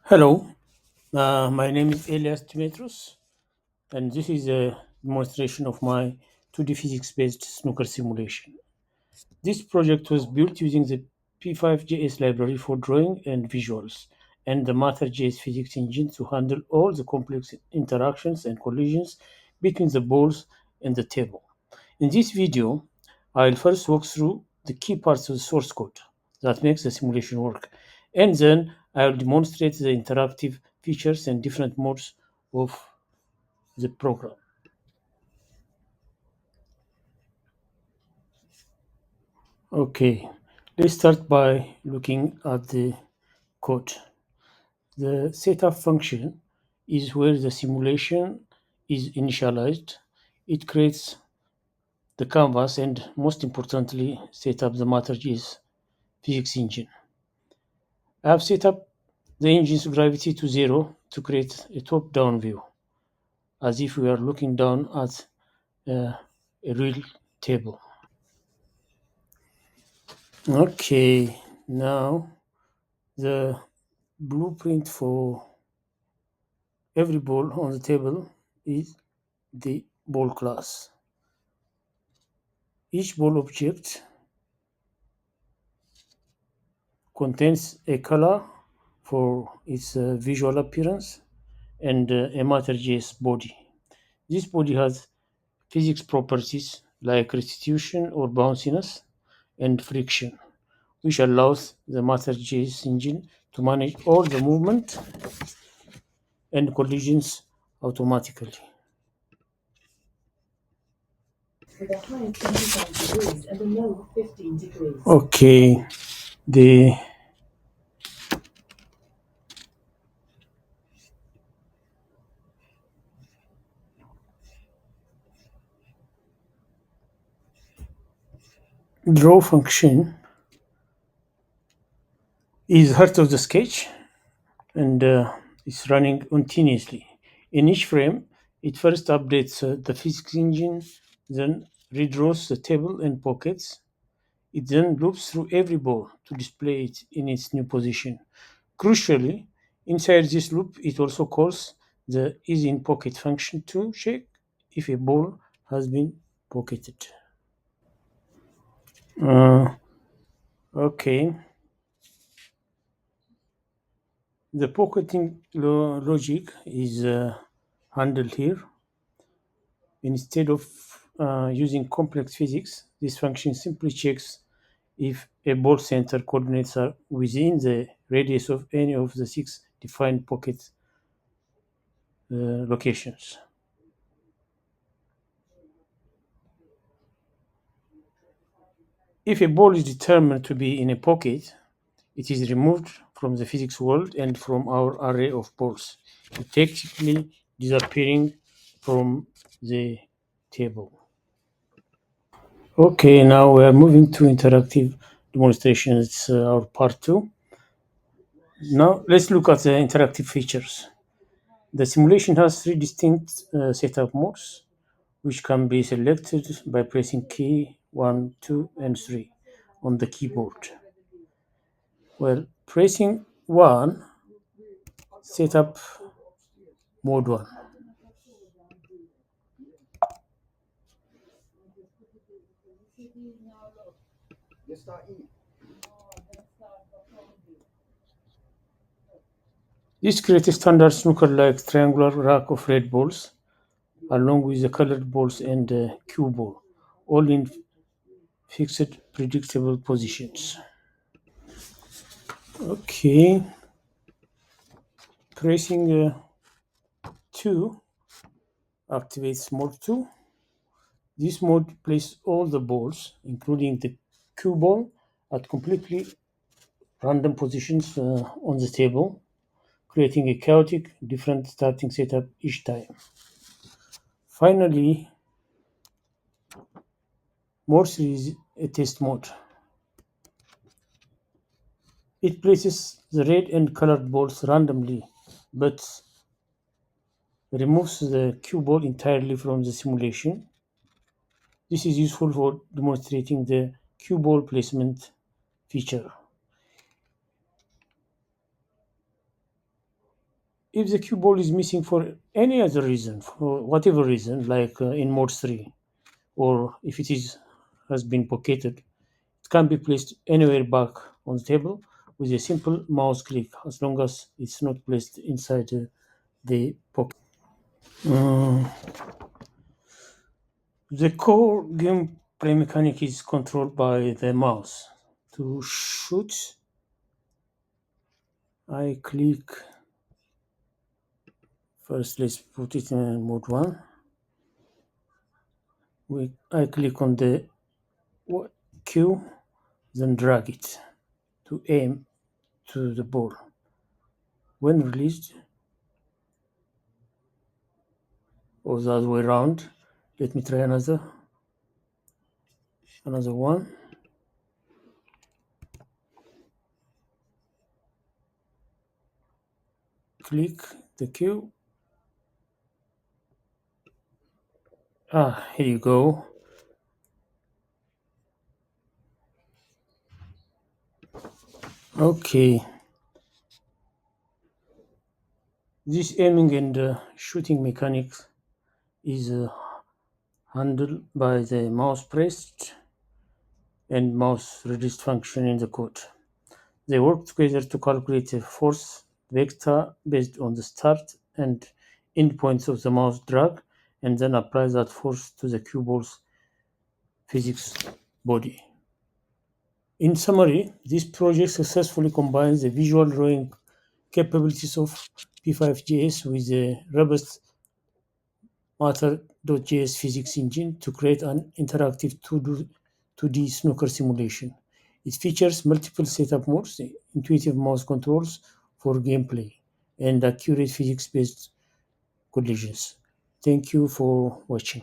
Hello, my name is Elias Demetrios, and this is a demonstration of my 2D physics-based snooker simulation. This project was built using the P5JS library for drawing and visuals, and the Matter.js physics engine to handle all the complex interactions and collisions between the balls and the table. In this video, I'll first walk through the key parts of the source code that makes the simulation work, and then I'll demonstrate the interactive features and different modes of the program. Okay, let's start by looking at the code. The setup function is where the simulation is initialized. It creates the canvas and, most importantly, set up the Matter.js physics engine. I have set up the engine's gravity to 0 to create a top-down view, as if we are looking down at a real table. Okay, now the blueprint for every ball on the table is the ball class. Each ball object contains a color for its visual appearance and a Matter.js body. This body has physics properties like restitution or bounciness and friction, which allows the Matter.js engine to manage all the movement and collisions automatically. With a high of 25 degrees and a low of 15 degrees. Okay, the draw function is heart of the sketch and it's running continuously. In each frame, it first updates the physics engine, then redraws the table and pockets. It then loops through every ball to display it in its new position. Crucially, inside this loop, it also calls the isInPocket function to check if a ball has been pocketed. Uh, okay, the pocketing logic is handled here. Instead of using complex physics, this function simply checks if a ball center coordinates are within the radius of any of the six defined pocket locations. If a ball is determined to be in a pocket, it is removed from the physics world and from our array of balls, effectively disappearing from the table. Okay, now we are moving to interactive demonstrations, our part two. Now let's look at the interactive features. The simulation has three distinct setup modes, which can be selected by pressing key 1, 2, and 3 on the keyboard. Well, pressing 1, setup mode 1. This creates a standard snooker-like triangular rack of red balls, along with the colored balls and the cue ball, all in fixed, predictable positions. Okay, pressing 2 activates mode 2. This mode places all the balls, including the cue ball, at completely random positions on the table, creating a chaotic, different starting setup each time. Finally, mode 3 is a test mode. It places the red and colored balls randomly, but removes the cue ball entirely from the simulation. This is useful for demonstrating the cue ball placement feature. If the cue ball is missing for any other reason, for whatever reason, like in mode 3, or if it is has been pocketed, it can be placed anywhere back on the table with a simple mouse click, as long as it's not placed inside the pocket. Mm, the core gameplay mechanic is controlled by the mouse. To shoot, I click first. Let's put it in mode 1. I click on the Q, then drag it to aim to the ball. When released, or the other way around, let me try another one. Click the Q. Here you go. Okay, this aiming and shooting mechanics is handled by the mouse pressed and mouse released function in the code. They work together to calculate a force vector based on the start and end points of the mouse drag, and then apply that force to the cue ball's physics body. In summary, this project successfully combines the visual drawing capabilities of P5JS with the robust Matter.js physics engine to create an interactive 2D snooker simulation. It features multiple setup modes, intuitive mouse controls for gameplay, and accurate physics based collisions. Thank you for watching.